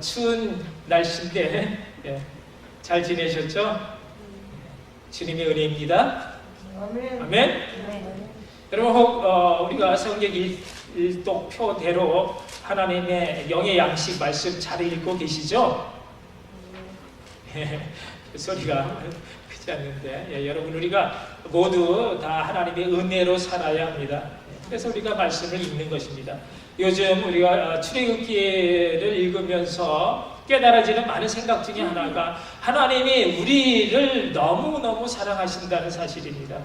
추운 날씨인데 잘 지내셨죠? 주님의 은혜입니다. 아멘. 여러분 혹 우리가 성경 일독표대로 하나님의 영의 양식 말씀 잘 읽고 계시죠? 소리가 크지 않는데 여러분 우리가 모두 다 하나님의 은혜로 살아야 합니다. 그래서 우리가 말씀을 읽는 것입니다. 요즘 우리가 출애굽기를 읽으면서 깨달아지는 많은 생각 중에 하나가 하나님이 우리를 너무너무 사랑하신다는 사실입니다.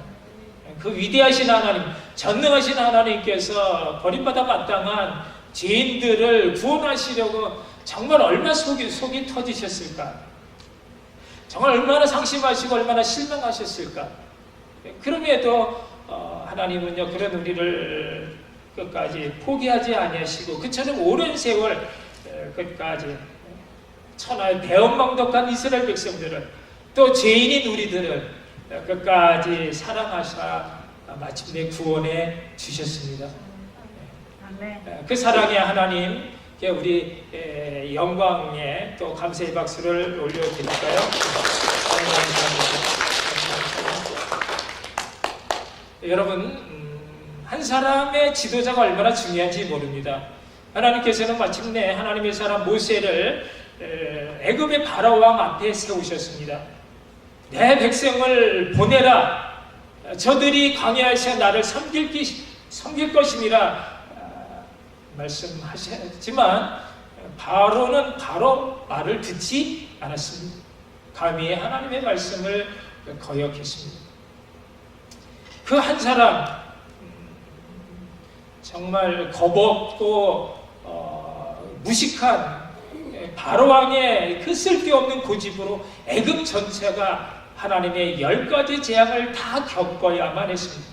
그 위대하신 하나님, 전능하신 하나님께서 버림받아 마땅한 죄인들을 구원하시려고 정말 얼마나 속이 터지셨을까? 정말 얼마나 상심하시고 얼마나 실망하셨을까? 그럼에도 하나님은요 그런 우리를 끝까지 포기하지 아니하시고 그처럼 오랜 세월 끝까지 천하의 배은망덕한 이스라엘 백성들을 또 죄인인 우리들을 끝까지 사랑하사 마침내 구원해 주셨습니다. 그 사랑의 하나님 우리 영광에 또 감사의 박수를 올려드릴까요? 여러분 한 사람의 지도자가 얼마나 중요한지 모릅니다. 하나님께서는 마침내 하나님의 사람 모세를 애굽의 바로 왕 앞에 세우셨습니다. 내 백성을 보내라. 저들이 광야에서 나를 섬길 것임이라 말씀하셨지만 바로는 바로 말을 듣지 않았습니다. 감히 하나님의 말씀을 거역했습니다. 그 한 사람 정말 겁없고 무식한 바로왕의 그 쓸데없는 고집으로 애굽 전체가 하나님의 10가지 재앙을 다 겪어야만 했습니다.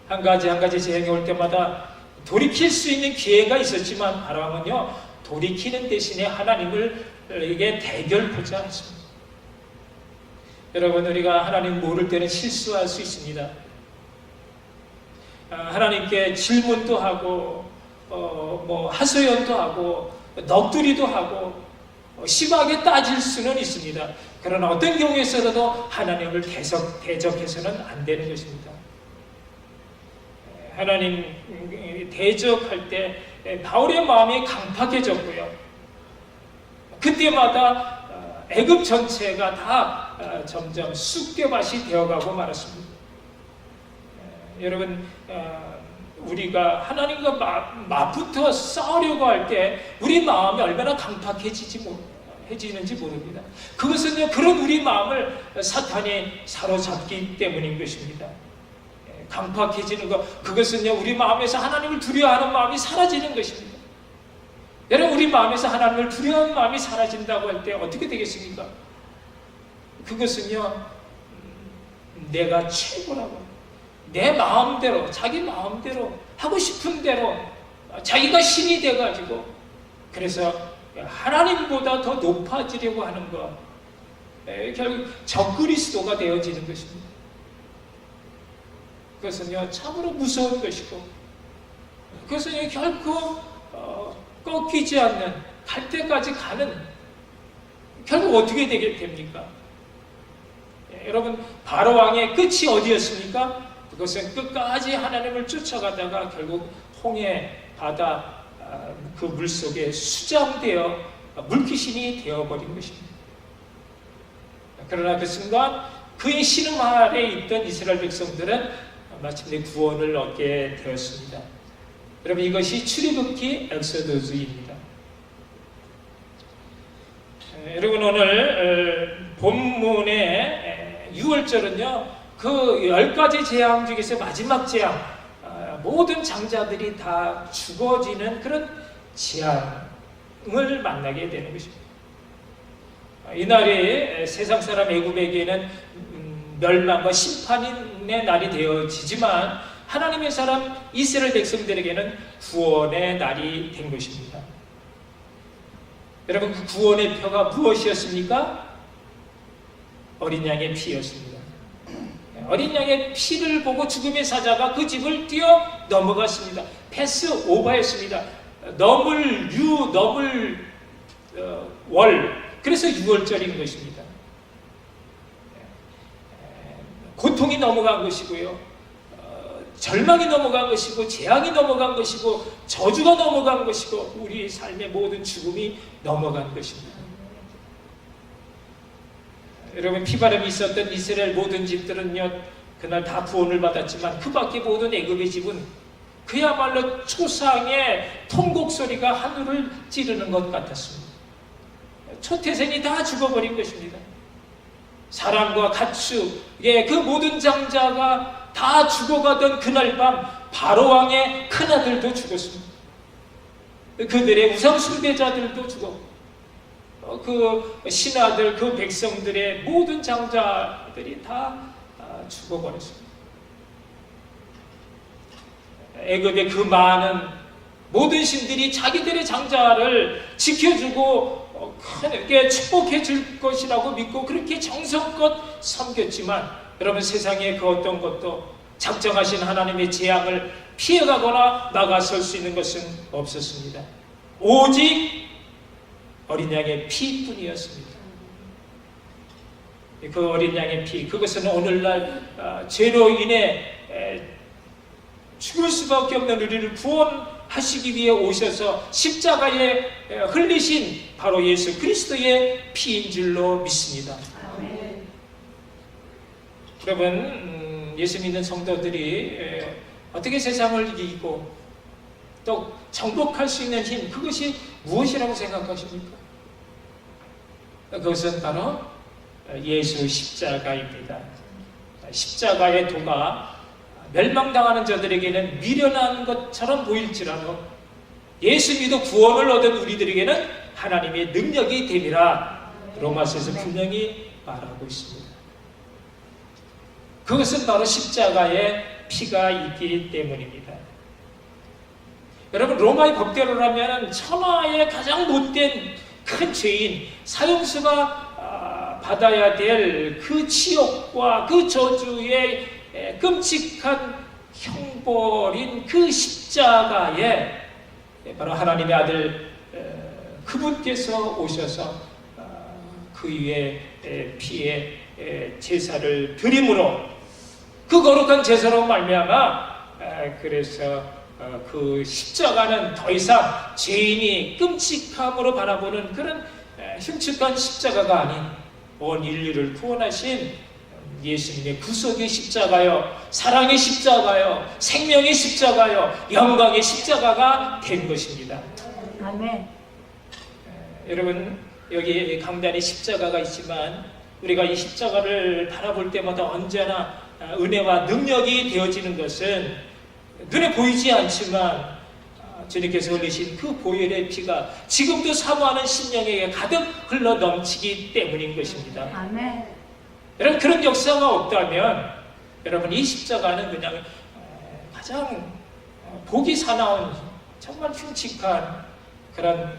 한 가지 재앙이 올 때마다 돌이킬 수 있는 기회가 있었지만 바로왕은요 돌이키는 대신에 하나님에게 대결하자 했습니다. 여러분 우리가 하나님 모를 때는 실수할 수 있습니다. 하나님께 질문도 하고 하소연도 하고 넋두리도 하고 심하게 따질 수는 있습니다. 그러나 어떤 경우에서도 하나님을 대적해서는 안 되는 것입니다. 하나님 대적할 때 바울의 마음이 강팍해졌고요. 그때마다 애굽 전체가 다 점점 쑥대밭이 되어가고 말았습니다. 여러분 우리가 하나님과 맞붙어 싸우려고 할 때 우리 마음이 얼마나 강팍해지는지 모릅니다. 그것은요 그런 우리 마음을 사탄이 사로잡기 때문인 것입니다. 강팍해지는 것 그것은요 우리 마음에서 하나님을 두려워하는 마음이 사라지는 것입니다. 여러분 우리 마음에서 하나님을 두려워하는 마음이 사라진다고 할 때 어떻게 되겠습니까? 그것은요 내가 최고라고 내 마음대로 자기 마음대로 하고 싶은 대로 자기가 신이 돼가지고 그래서 하나님보다 더 높아지려고 하는 것 결국 적그리스도가 되어지는 것입니다. 그것은요 참으로 무서운 것이고 그것은요 결코 꺾이지 않는 갈 때까지 가는 결국 어떻게 됩니까? 여러분 바로왕의 끝이 어디였습니까? 그것은 끝까지 하나님을 쫓아가다가 결국 홍해 바다 그 물속에 수장되어 물귀신이 되어버린 것입니다. 그러나 그 순간 그의 신음 아래 있던 이스라엘 백성들은 마침내 구원을 얻게 되었습니다. 여러분 이것이 출애굽기 엑소더스입니다. 여러분 오늘 본문의 6월절은요 그 10가지 재앙 중에서 마지막 재앙 모든 장자들이 다 죽어지는 그런 재앙을 만나게 되는 것입니다. 이날이 세상 사람 애굽에게는 멸망과 심판의 날이 되어지지만 하나님의 사람 이스라엘 백성들에게는 구원의 날이 된 것입니다. 여러분 그 구원의 표가 무엇이었습니까? 어린 양의 피였습니다. 어린 양의 피를 보고 죽음의 사자가 그 집을 뛰어 넘어갔습니다. 패스 오버했습니다. 넘을 월, 그래서 6월절인 것입니다. 고통이 넘어간 것이고요, 절망이 넘어간 것이고, 재앙이 넘어간 것이고, 저주가 넘어간 것이고, 우리 삶의 모든 죽음이 넘어간 것입니다. 여러분, 피바람이 있었던 이스라엘 모든 집들은요, 그날 다 구원을 받았지만 그 밖에 모든 애굽의 집은 그야말로 초상의 통곡 소리가 하늘을 찌르는 것 같았습니다. 초태생이 다 죽어버린 것입니다. 사람과 가축, 그 모든 장자가 다 죽어가던 그날 밤 바로왕의 큰아들도 죽었습니다. 그들의 우상 숭배자들도 죽었고, 그 신하들, 그 백성들의 모든 장자들이 다 죽어버렸습니다. 애굽의 그 많은 모든 신들이 자기들의 장자를 지켜주고 크게 축복해 줄 것이라고 믿고 그렇게 정성껏 섬겼지만, 여러분, 세상에 그 어떤 것도 작정하신 하나님의 재앙을 피해가거나 막아설 수 있는 것은 없었습니다. 오직 어린 양의 피뿐이었습니다. 그 어린 양의 피, 그것은 오늘날 죄로 인해 죽을 수밖에 없는 우리를 구원하시기 위해 오셔서 십자가에 흘리신 바로 예수 그리스도의 피인 줄로 믿습니다. 아멘. 여러분, 예수 믿는 성도들이 어떻게 세상을 이기고 또 정복할 수 있는 힘, 그것이 무엇이라고 생각하십니까? 그것은 바로 예수 십자가입니다. 십자가의 도가 멸망당하는 자들에게는 미련한 것처럼 보일지라도 예수 믿어 구원을 얻은 우리들에게는 하나님의 능력이 됨이라 로마서에서 분명히 말하고 있습니다. 그것은 바로 십자가의 피가 있기 때문입니다. 여러분, 로마의 법대로라면 천하의 가장 못된 큰 죄인 사형수가 받아야 될 그 치욕과 그 저주의 끔찍한 형벌인 그 십자가에 바로 하나님의 아들 그분께서 오셔서 그 위에 피의 제사를 드림으로 그 거룩한 제사로 말미암아 그래서 그 십자가는 더 이상 죄인이 끔찍함으로 바라보는 그런 흉측한 십자가가 아닌 온 인류를 구원하신 예수님의 구속의 십자가요, 사랑의 십자가요, 생명의 십자가요, 영광의 십자가가 된 것입니다. 아멘. 여러분, 여기 강단에 십자가가 있지만 우리가 이 십자가를 바라볼 때마다 언제나 은혜와 능력이 되어지는 것은 눈에 보이지 않지만 주님께서 흘리신 그 보혈의 피가 지금도 사모하는 심령에게 가득 흘러 넘치기 때문인 것입니다. 아멘. 여러분, 그런 역사가 없다면 여러분, 이 십자가는 그냥 가장 보기 사나운 정말 흉측한 그런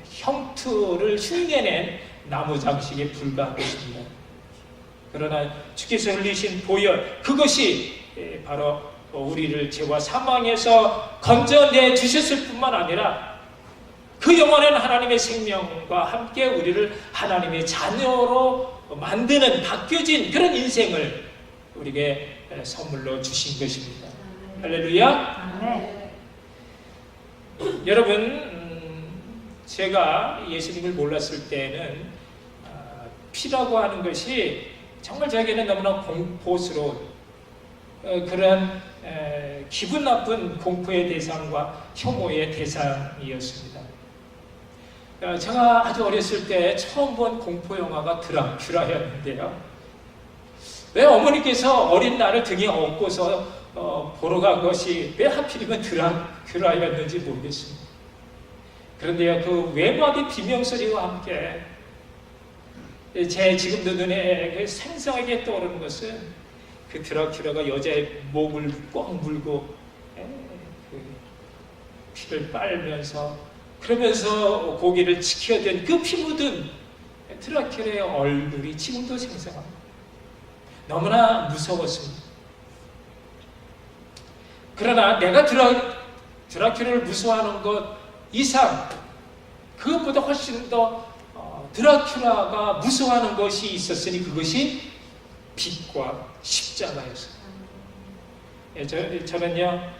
형투를 흉내낸 나무 장식에 불과한 것입니다. 그러나 주께서 흘리신 보혈, 그것이 바로 우리를 죄와 사망에서 건져내 주셨을 뿐만 아니라 그 영원한 하나님의 생명과 함께 우리를 하나님의 자녀로 만드는 바뀌어진 그런 인생을 우리에게 선물로 주신 것입니다. 할렐루야. 아멘. 여러분, 제가 예수님을 몰랐을 때는 피라고 하는 것이 정말 저에게는 너무나 공포스러운 그런 기분 나쁜 공포의 대상과 혐오의 대상이었습니다. 제가 아주 어렸을 때 처음 본 공포 영화가 드라큘라였는데요. 왜 어머니께서 어린 나를 등에 업고서 보러 간 것이 왜 하필이면 드라큘라였는지 모르겠습니다. 그런데요, 그 외마디 비명소리와 함께 제 지금도 눈에 생생하게 떠오르는 것은 그 드라큘라가 여자의 목을 꽉 물고 그 피를 빨면서 그러면서 고기를 지켜댄 그 피 묻은 드라큘라의 얼굴이 지금도 생생합니다. 너무나 무서웠습니다. 그러나 내가 드라큘라를 무서워하는 것 이상 그것보다 훨씬 더 드라큘라가 무서워하는 것이 있었으니 그것이 빛과 십자가였어요. 저는요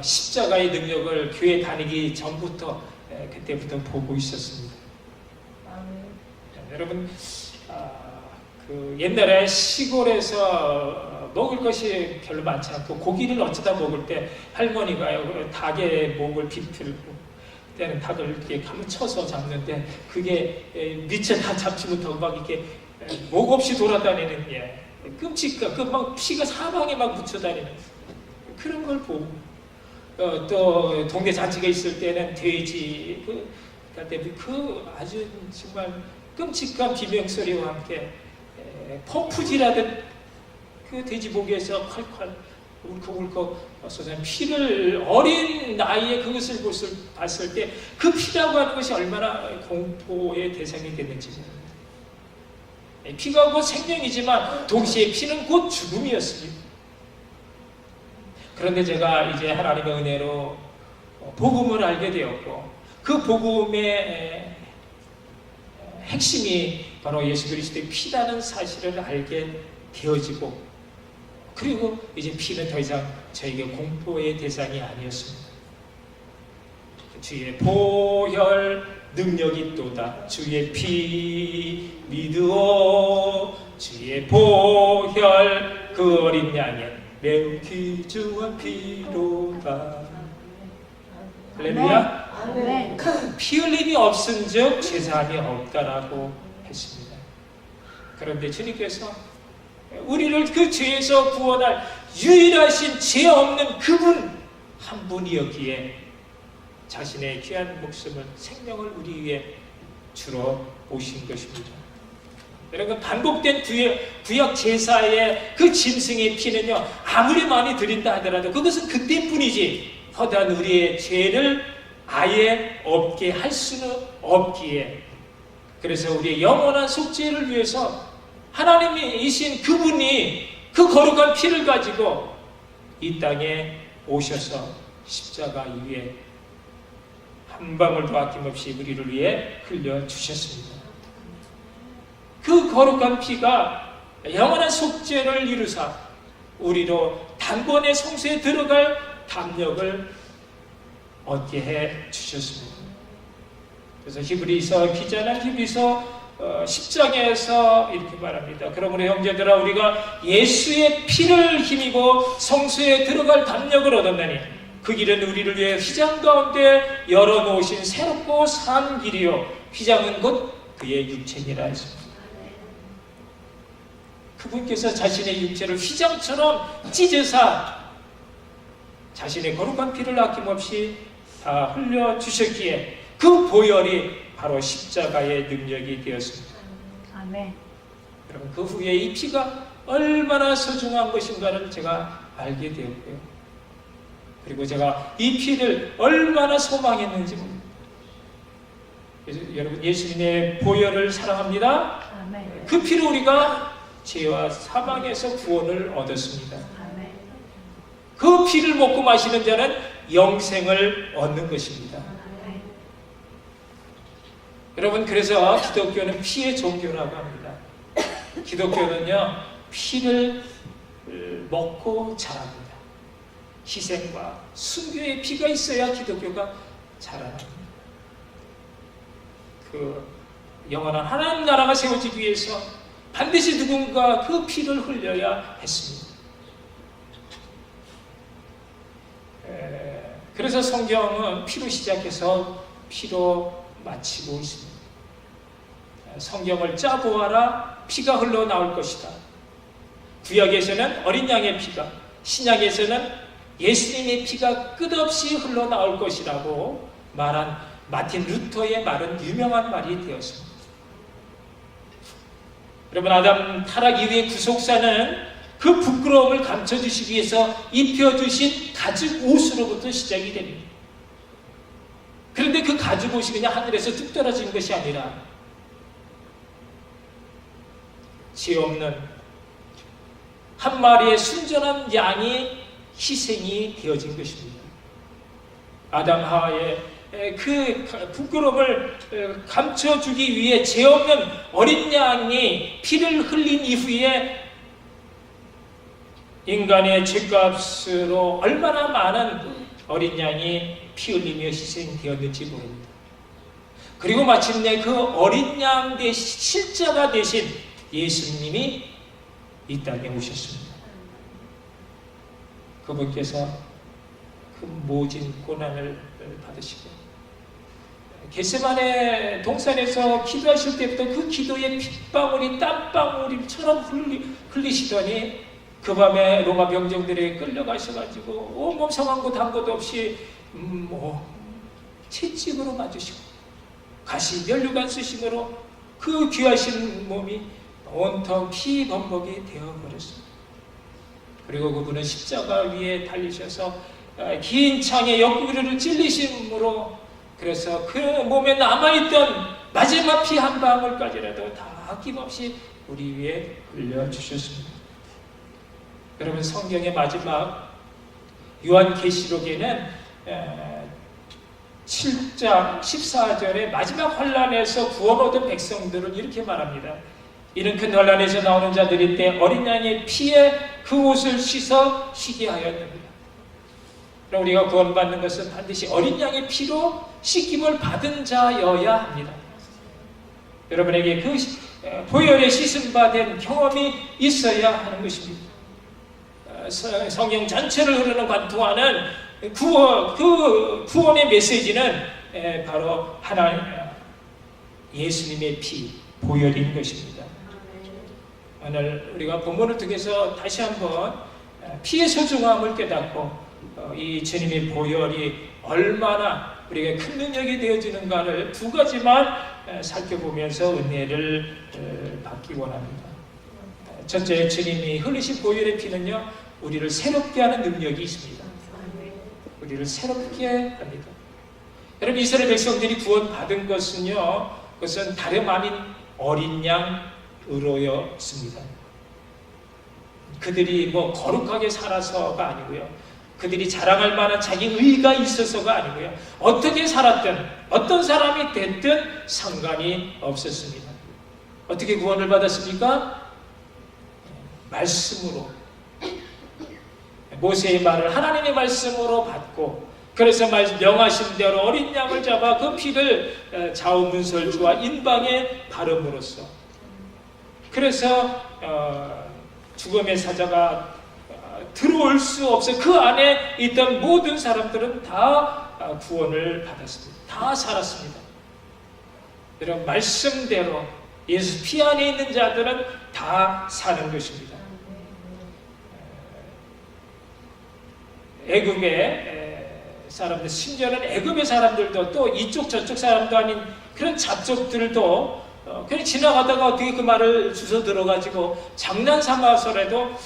십자가의 능력을 교회 다니기 전부터 그때부터 보고 있었습니다. 여러분 그 옛날에 시골에서 먹을 것이 별로 많지 않고 고기를 어쩌다 먹을 때 할머니가요 닭의 목을 비틀고 그때는 닭을 이렇게 감춰서 잡는데 그게 미처 다 잡지 못하고 막 이렇게 목 없이 돌아다니는 끔찍한 그 막 피가 사방에 막 묻혀다니는 그런 걸 보고 또 동네 잔치가 있을 때는 돼지 그 아주 정말 끔찍한 비명소리와 함께 펌프질하던 그 돼지 목에서 콸콸 울컥울컥 쏟아진 피를 어린 나이에 그것을 봤을 때 그 피라고 하는 것이 얼마나 공포의 대상이 됐는지 모릅니다. 피가 곧 생명이지만 동시에 피는 곧 죽음이었습니다. 그런데 제가 이제 하나님의 은혜로 복음을 알게 되었고 그 복음의 핵심이 바로 예수 그리스도의 피라는 사실을 알게 되어지고 그리고 이제 피는 더 이상 저에게 공포의 대상이 아니었습니다. 주의 보혈 능력이 있도다. 주의 피 믿으오. 주의 보혈 그 어린 양의 매우 귀중한 피로다. 할렐루야. 피 흘림이 없은즉 죄사함이 없다라고 했습니다. 그런데 주님께서 우리를 그 죄에서 구원할 유일하신 죄 없는 그분 한 분이었기에 자신의 귀한 목숨을 생명을 우리 위해 주러 오신 것입니다. 여러분 반복된 구약 제사의 그 짐승의 피는요 아무리 많이 드린다 하더라도 그것은 그때뿐이지 허다한 우리의 죄를 아예 없게 할 수는 없기에 그래서 우리의 영원한 속죄를 위해서 하나님이신 그분이 그 거룩한 피를 가지고 이 땅에 오셔서 십자가 위에 한 방울도 아낌없이 우리를 위해 흘려주셨습니다. 그 거룩한 피가 영원한 속죄를 이루사 우리로 단번에 성소에 들어갈 담력을 얻게 해 주셨습니다. 그래서 히브리서 기자는 히브리서 10장에서 이렇게 말합니다. 그러므로 형제들아 우리가 예수의 피를 힘입어 성소에 들어갈 담력을 얻었나니 그 길은 우리를 위해 휘장 가운데 열어놓으신 새롭고 산 길이요 휘장은 곧 그의 육체니라 했습니다. 그분께서 자신의 육체를 휘장처럼 찢으사 자신의 거룩한 피를 아낌없이 다 흘려주셨기에 그 보혈이 바로 십자가의 능력이 되었습니다. 아멘. 여러분 그 후에 이 피가 얼마나 소중한 것인가를 제가 알게 되었고요. 그리고 제가 이 피를 얼마나 소망했는지 모릅니다. 여러분 예수님의 보혈을 사랑합니다. 아멘. 그 피로 우리가 죄와 사망에서 구원을 얻었습니다. 아멘. 그 피를 먹고 마시는 자는 영생을 얻는 것입니다. 아멘. 여러분 그래서 기독교는 피의 종교라고 합니다. 기독교는요 피를 먹고 자랍니다. 희생과 순교의 피가 있어야 기독교가 자랍니다. 그 영원한 하나님 나라가 세워지기 위해서 반드시 누군가 그 피를 흘려야 했습니다. 그래서 성경은 피로 시작해서 피로 마치고 있습니다. 성경을 짜보아라 피가 흘러나올 것이다. 구약에서는 어린 양의 피가, 신약에서는 예수님의 피가 끝없이 흘러나올 것이라고 말한 마틴 루터의 말은 유명한 말이 되었습니다. 여러분 아담 타락 이후의 구속사는 그 부끄러움을 감춰주시기 위해서 입혀주신 가죽 옷으로부터 시작이 됩니다. 그런데 그 가죽 옷이 그냥 하늘에서 뚝 떨어진 것이 아니라 죄 없는 한 마리의 순전한 양이 희생이 되어진 것입니다. 아담 하와의 그 부끄러움을 감춰주기 위해 죄 없는 어린 양이 피를 흘린 이후에 인간의 죄값으로 얼마나 많은 어린 양이 피 흘리며 희생되었는지 모릅니다. 그리고 마침내 그 어린 양 대신 실자가 되신 예수님이 이 땅에 오셨습니다. 그분께서 그 모진 고난을 받으시고 겟세마네 동산에서 기도하실 때부터 그 기도의 핏방울이 땀방울처럼 흘리시더니 그 밤에 로마 병정들에 끌려가셔가지고 온몸 상한 곳 한 곳 없이 채찍으로 맞으시고 가시 면류관 쓰심으로 그 귀하신 몸이 온통 피범벅이 되어버렸습니다. 그리고 그분은 십자가 위에 달리셔서 긴 창에 옆구리를 찔리심으로 그래서 그 몸에 남아있던 마지막 피 한 방울까지라도 다 아낌없이 우리 위에 흘려주셨습니다. 여러분, 성경의 마지막 요한계시록에는 7장 14절에 마지막 환란에서 구원 얻은 백성들을 이렇게 말합니다. 이는 큰 환란에서 나오는 자들인데 어린 양의 피에 그 옷을 씻어 쉬게 하였느니라. 그럼 우리가 구원받는 것은 반드시 어린 양의 피로 씻김을 받은 자여야 합니다. 여러분에게 그 보혈에 씻음받은 경험이 있어야 하는 것입니다. 성경 전체를 흐르는 관통하는 그 구원의 메시지는 바로 하나님 예수님의 피, 보혈인 것입니다. 오늘 우리가 본문을 통해서 다시 한번 피의 소중함을 깨닫고 이 주님의 보혈이 얼마나 우리에게 큰 능력이 되어지는가를 두 가지만 살펴보면서 은혜를 받기 원합니다. 첫째, 주님이 흘리신 보혈의 피는요, 우리를 새롭게 하는 능력이 있습니다. 우리를 새롭게 합니다. 여러분, 이스라엘 백성들이 구원받은 것은요, 그것은 다름 아닌 어린 양으로였습니다. 그들이 거룩하게 살아서가 아니고요, 그들이 자랑할 만한 자기 의가 있어서가 아니고요, 어떻게 살았든 어떤 사람이 됐든 상관이 없었습니다. 어떻게 구원을 받았습니까? 말씀으로, 모세의 말을 하나님의 말씀으로 받고, 그래서 명하신 대로 어린 양을 잡아 그 피를 좌우문설주와 인방에 바름으로써, 그래서 죽음의 사자가 들어올 수 없어 그 안에 있던 모든 사람들은 다 구원을 받았습니다. 다 살았습니다. 여러분, 말씀대로 예수 피 안에 있는 자들은 다 사는 것입니다. 애굽의 사람들, 심지어는 애굽의 사람들도 또 이쪽 저쪽 사람도 아닌 그런 잡족들도 그냥 지나가다가 어떻게 그 말을 주워 들어가지고 장난 삼아서라도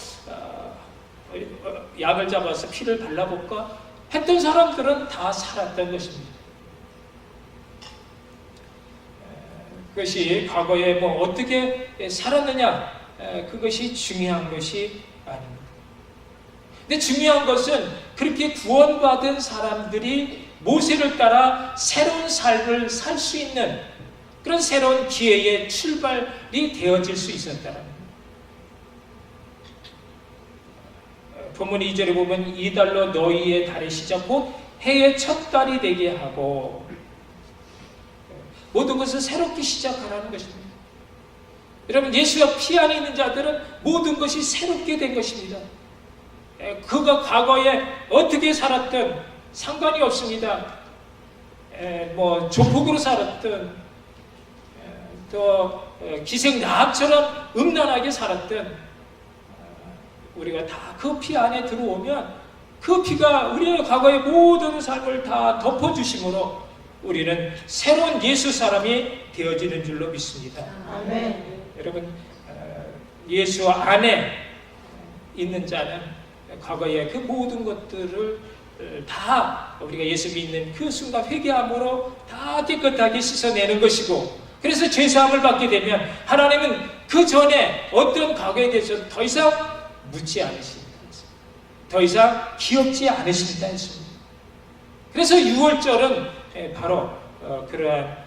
약을 잡아서 피를 발라볼까 했던 사람들은 다 살았던 것입니다. 그것이 과거에 어떻게 살았느냐, 그것이 중요한 것이 아닙니다. 근데 중요한 것은 그렇게 구원받은 사람들이 모세를 따라 새로운 삶을 살 수 있는 그런 새로운 기회의 출발이 되어질 수 있었다는 겁니다. 본문 2절에 보면 이달로 너희의 달의 시작 곧 해의 첫 달이 되게 하고, 모든 것을 새롭게 시작하라는 것입니다. 여러분, 예수와 피 안에 있는 자들은 모든 것이 새롭게 된 것입니다. 그가 과거에 어떻게 살았든 상관이 없습니다. 조폭으로 살았든 또 기생나합처럼 음란하게 살았든 우리가 다 그 피 안에 들어오면 그 피가 우리의 과거의 모든 삶을 다 덮어주심으로 우리는 새로운 예수 사람이 되어지는 줄로 믿습니다. 아멘. 여러분, 예수 안에 있는 자는 과거의 그 모든 것들을 다 우리가 예수 믿는 그 순간 회개함으로 다 깨끗하게 씻어내는 것이고, 그래서 죄사함을 받게 되면 하나님은 그 전에 어떤 과거에 대해서 더 이상 묻지 않으십니다. 더 이상 기억지 않으신다 했습니다. 그래서 6월절은 바로 그러한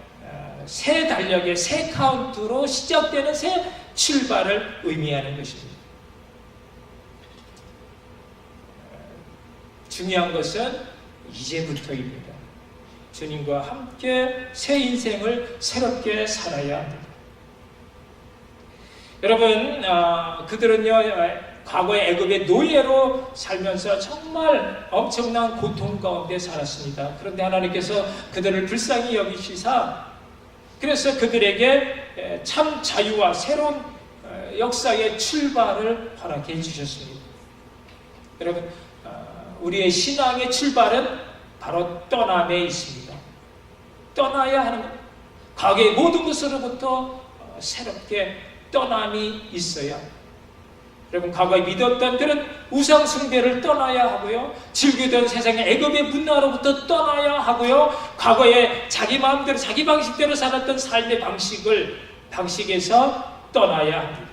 새 달력의 새 카운트로 시작되는 새 출발을 의미하는 것입니다. 중요한 것은 이제부터입니다. 주님과 함께 새 인생을 새롭게 살아야 합니다. 여러분, 그들은요, 과거의 애굽의 노예로 살면서 정말 엄청난 고통 가운데 살았습니다. 그런데 하나님께서 그들을 불쌍히 여기시사 그래서 그들에게 참 자유와 새로운 역사의 출발을 허락해 주셨습니다. 여러분, 우리의 신앙의 출발은 바로 떠남에 있습니다. 떠나야 하는 것. 과거의 모든 것으로부터 새롭게 떠남이 있어야. 여러분, 과거에 믿었던 그런 우상 숭배를 떠나야 하고요. 즐기던 세상의 애굽의 문화로부터 떠나야 하고요. 과거에 자기 마음대로 자기 방식대로 살았던 삶의 방식에서 떠나야 합니다.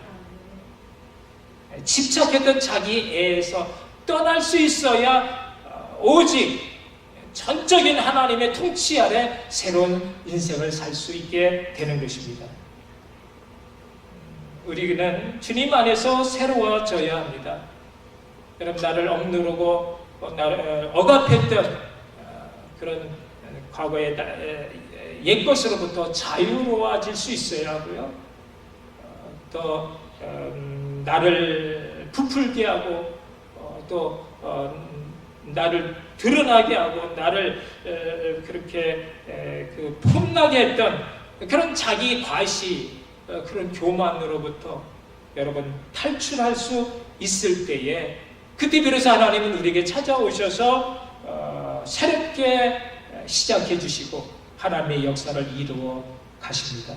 집착했던 자기 애에서 떠날 수 있어야 오직 전적인 하나님의 통치 아래 새로운 인생을 살 수 있게 되는 것입니다. 우리는 주님 안에서 새로워져야 합니다. 여러분, 나를 억누르고 나를 억압했던 그런 과거의 옛것으로부터 자유로워질 수 있어야 하고요. 또 나를 부풀게 하고 또 나를 드러나게 하고 나를 그렇게 폼나게 했던 그런 자기 과시, 그런 교만으로부터 여러분 탈출할 수 있을 때에 그때 비로소 하나님은 우리에게 찾아오셔서 새롭게 시작해 주시고 하나님의 역사를 이루어 가십니다.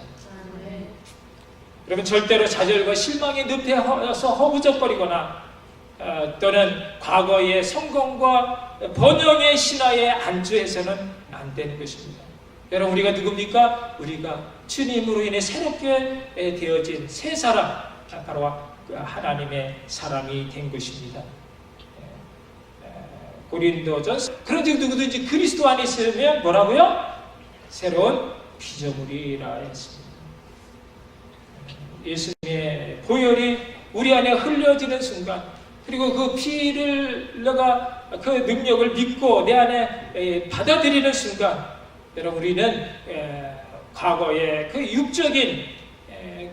여러분, 절대로 좌절과 실망의 늪에서 허우적거리거나 또는 과거의 성공과 번영의 신화에 안주해서는 안 되는 것입니다. 여러분, 우리가 누굽니까? 우리가 주님으로 인해 새롭게 되어진 새 사람, 바로 하나님의 사람이 된 것입니다. 고린도전서, 그런즉 누구든지 그리스도 안에 있으면 뭐라고요? 새로운 피조물이라 했습니다. 예수님의 보혈이 우리 안에 흘려지는 순간, 그리고 그 피를 내가 그 능력을 믿고 내 안에 받아들이는 순간, 여러분, 우리는 과거의 그 육적인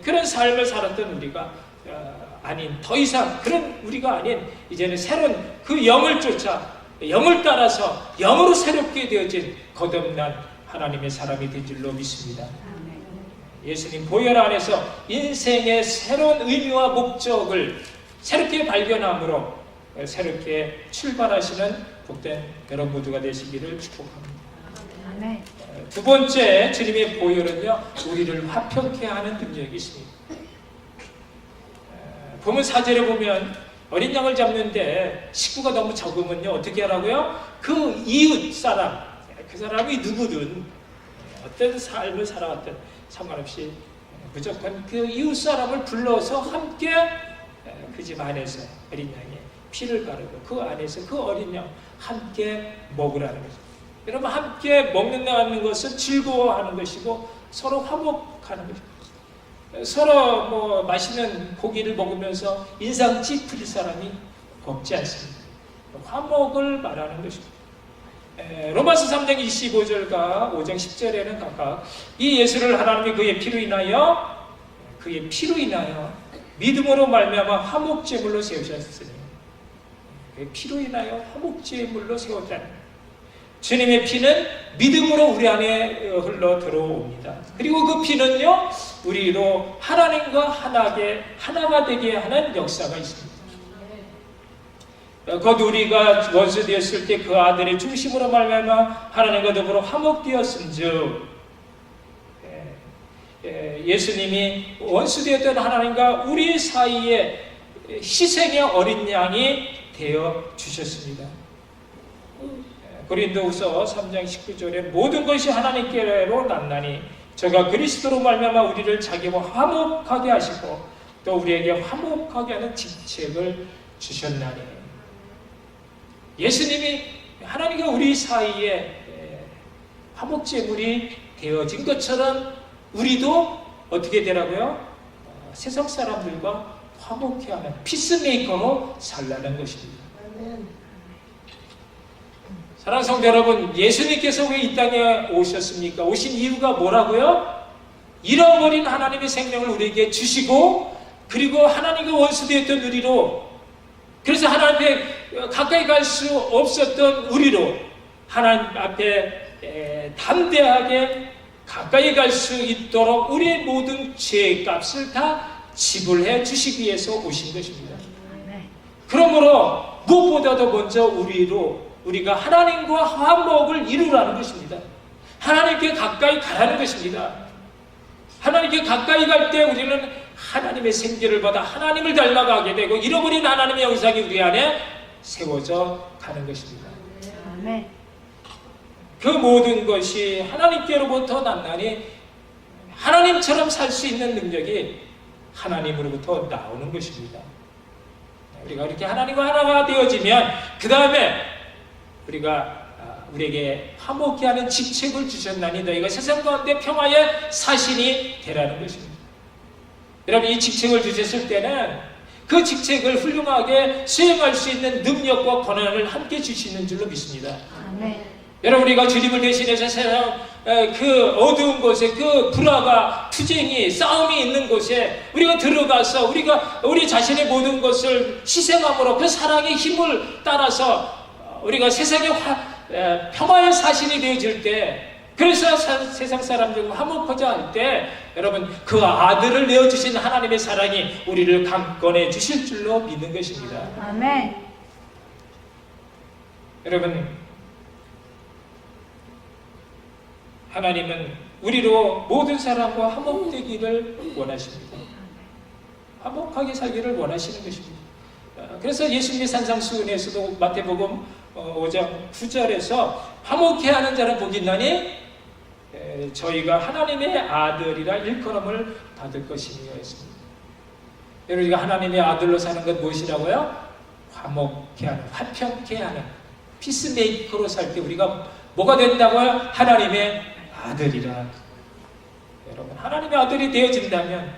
그런 삶을 살았던 우리가 아닌, 더 이상 그런 우리가 아닌 이제는 새로운 그 영을 쫓아 영을 따라서 영으로 새롭게 되어진 거듭난 하나님의 사람이 된 줄로 믿습니다. 예수님 보혈 안에서 인생의 새로운 의미와 목적을 새롭게 발견함으로 새롭게 출발하시는 복된 여러분 모두가 되시기를 축복합니다. 두 번째, 주님의 보혈은요, 우리를 화평케 하는 능력이 있습니다. 보면 4절에 보면 어린 양을 잡는데 식구가 너무 적으면요, 어떻게 하라고요? 그 이웃 사람, 그 사람이 누구든 어떤 삶을 살아왔든 상관없이 무조건 그 이웃 사람을 불러서 함께 그 집 안에서 어린 양의 피를 바르고 그 안에서 그 어린 양 함께 먹으라는 거죠. 여러분, 함께 먹는다는 것은 즐거워하는 것이고 서로 화목하는 것입니다. 서로 맛있는 고기를 먹으면서 인상 찌푸릴 사람이 없지 않습니다. 화목을 말하는 것입니다. 로마서 3장 25절과 5장 10절에는 각각 이 예수를 하나님이 그의 피로 인하여 믿음으로 말미암아 화목제물로 세우셨으니, 그의 피로 인하여 화목제물로 세웠다는, 주님의 피는 믿음으로 우리 안에 흘러 들어옵니다. 그리고 그 피는요, 우리로 하나님과 하나가 되게 하는 역사가 있습니다. 곧 우리가 원수 되었을 때 그 아들의 중심으로 말미암아 하나님과 더불어 화목되었은즉, 예수님이 원수 되었던 하나님과 우리 사이에 희생의 어린 양이 되어 주셨습니다. 고린도후서 3장 19절에 모든 것이 하나님께로 났나니 저가 그리스도로 말미암아 우리를 자기와 화목하게 하시고 또 우리에게 화목하게 하는 직책을 주셨나니, 예수님이 하나님과 우리 사이에 화목제물이 되어진 것처럼 우리도 어떻게 되라고요? 세상 사람들과 화목케 하는 피스메이커로 살라는 것입니다. 사랑하는 성도 여러분, 예수님께서 왜 이 땅에 오셨습니까? 오신 이유가 뭐라고요? 잃어버린 하나님의 생명을 우리에게 주시고, 그리고 하나님과 원수되었던 우리로, 그래서 하나님 앞에 가까이 갈 수 없었던 우리로 하나님 앞에 담대하게 가까이 갈 수 있도록 우리의 모든 죄의 값을 다 지불해 주시기 위해서 오신 것입니다. 그러므로 무엇보다도 먼저 우리가 하나님과 화목을 이루라는 것입니다. 하나님께 가까이 가라는 것입니다. 하나님께 가까이 갈 때 우리는 하나님의 생기를 받아 하나님을 닮아가게 되고 잃어버린 하나님의 형상이 우리 안에 세워져 가는 것입니다. 그 모든 것이 하나님께로부터 났나니 하나님처럼 살 수 있는 능력이 하나님으로부터 나오는 것입니다. 우리가 이렇게 하나님과 하나가 되어지면 그 다음에 우리에게 화목케 하는 직책을 주셨나니 너희가 세상 가운데 평화의 사신이 되라는 것입니다. 여러분, 이 직책을 주셨을 때는 그 직책을 훌륭하게 수행할 수 있는 능력과 권한을 함께 주시는 줄로 믿습니다. 여러분, 우리가 주님을 대신해서 세상 그 어두운 곳에, 그 불화가, 투쟁이, 싸움이 있는 곳에 우리가 들어가서 우리 자신의 모든 것을 희생함으로 그 사랑의 힘을 따라서 우리가 세상의 평화의 사신이 되어질 때, 그래서 세상 사람들과 화목하자 할 때, 여러분, 그 아들을 내어주신 하나님의 사랑이 우리를 강권해 주실 줄로 믿는 것입니다. 아멘. 여러분, 하나님은 우리로 모든 사람과 화목되기를 원하십니다. 화목하게 살기를 원하시는 것입니다. 그래서 예수님의 산상수훈에서도 마태복음 5장 9절에서 화목케 하는 자는 복이 있나니 저희가 하나님의 아들이라 일컬음을 받을 것이며 했습니다. 여러분, 우리가 하나님의 아들로 사는 것 무엇이라고요? 화목케 하는, 화평케 하는, 피스메이커로 살 때 우리가 뭐가 된다고요? 하나님의 아들이라. 여러분, 하나님의 아들이 되어진다면,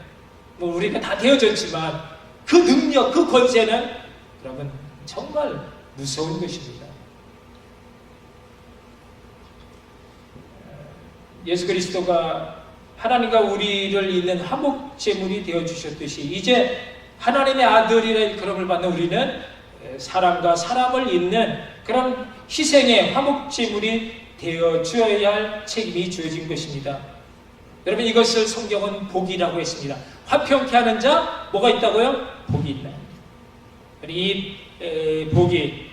우리가 다 되어졌지만 그 능력, 그 권세는 여러분 정말 무서운 것입니다. 예수 그리스도가 하나님과 우리를 잇는 화목제물이 되어주셨듯이 이제 하나님의 아들이라 일컬음을 받는 우리는 사람과 사람을 잇는 그런 희생의 화목제물이 되어주어야 할 책임이 주어진 것입니다. 여러분, 이것을 성경은 복이라고 했습니다. 화평케 하는 자 뭐가 있다고요? 복이 있다. 이 복이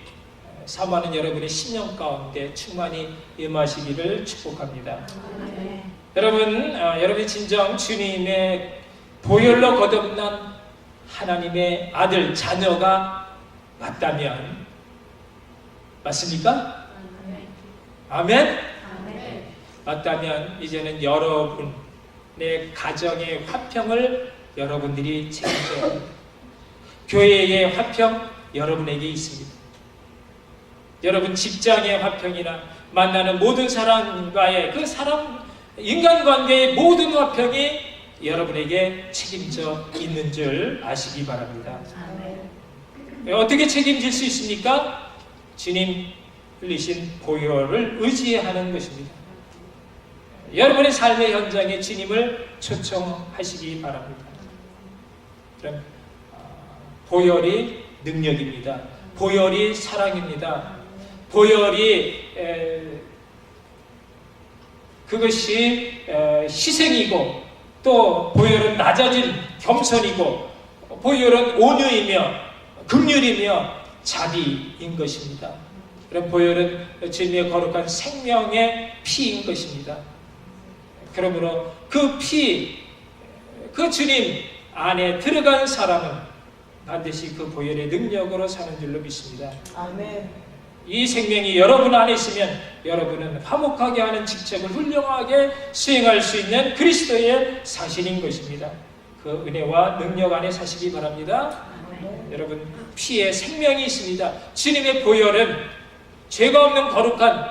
사모하는 여러분의 신령 가운데 충만히 임하시기를 축복합니다. 여러분이 진정 주님의 보혈로 거듭난 하나님의 아들, 자녀가 맞다면, 맞습니까? 아멘? 맞다면 이제는 여러분의 가정의 화평을 여러분들이 책임져야 합니다. 교회의 화평 여러분에게 있습니다. 여러분 직장의 화평이나 만나는 모든 사람과의 그 인간관계의 모든 화평이 여러분에게 책임져 있는 줄 아시기 바랍니다. 어떻게 책임질 수 있습니까? 주님 흘리신 보혈을 의지하는 것입니다. 여러분의 삶의 현장에 주님을 초청하시기 바랍니다. 그럼 보혈이 능력입니다. 보혈이 사랑입니다. 보혈이 그것이 희생이고, 또 보혈은 낮아진 겸손이고, 보혈은 온유이며 긍휼이며 자비인 것입니다. 그럼 보혈은 주님의 거룩한 생명의 피인 것입니다. 그러므로 그 피, 그 주님 안에 들어간 사람은 반드시 그 보혈의 능력으로 사는 줄로 믿습니다. 아멘. 이 생명이 여러분 안에 있으면 여러분은 화목하게 하는 직책을 훌륭하게 수행할 수 있는 그리스도의 사신인 것입니다. 그 은혜와 능력 안에 사시기 바랍니다. 여러분, 피에 생명이 있습니다. 주님의 보혈은 죄가 없는 거룩한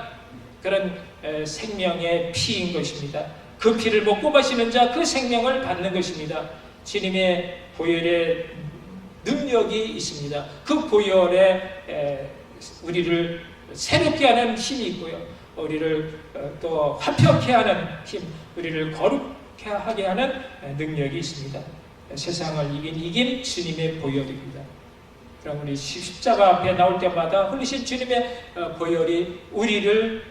그런 생명의 피인 것입니다. 그 피를 먹고 마시는 자 그 생명을 받는 것입니다. 주님의 보혈의 능력이 있습니다. 그 보혈에 우리를 새롭게 하는 힘이 있고요. 우리를 또 화평케 하는 힘, 우리를 거룩케 하게 하는 능력이 있습니다. 세상을 이긴 주님의 보혈입니다. 그럼 우리 십자가 앞에 나올 때마다 흘리신 주님의 보혈이 우리를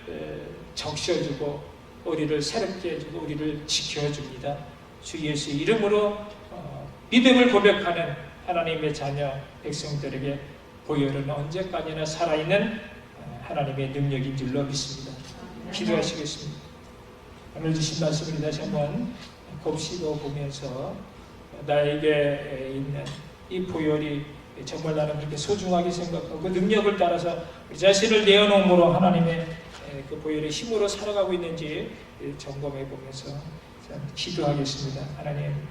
적셔주고 우리를 새롭게 해주고 우리를 지켜줍니다. 주 예수 이름으로 믿음을 고백하는 하나님의 자녀 백성들에게 보혈은 언제까지나 살아있는 하나님의 능력인 줄로 믿습니다. 기도하시겠습니다. 오늘 주신 말씀을 다시 한번 곱씹어 보면서 나에게 있는 이 보혈이 정말 나는 그렇게 소중하게 생각하고 그 능력을 따라서 우리 자신을 내어놓음으로 하나님의 그 보혈의 힘으로 살아가고 있는지 점검해 보면서 기도하겠습니다. 하나님.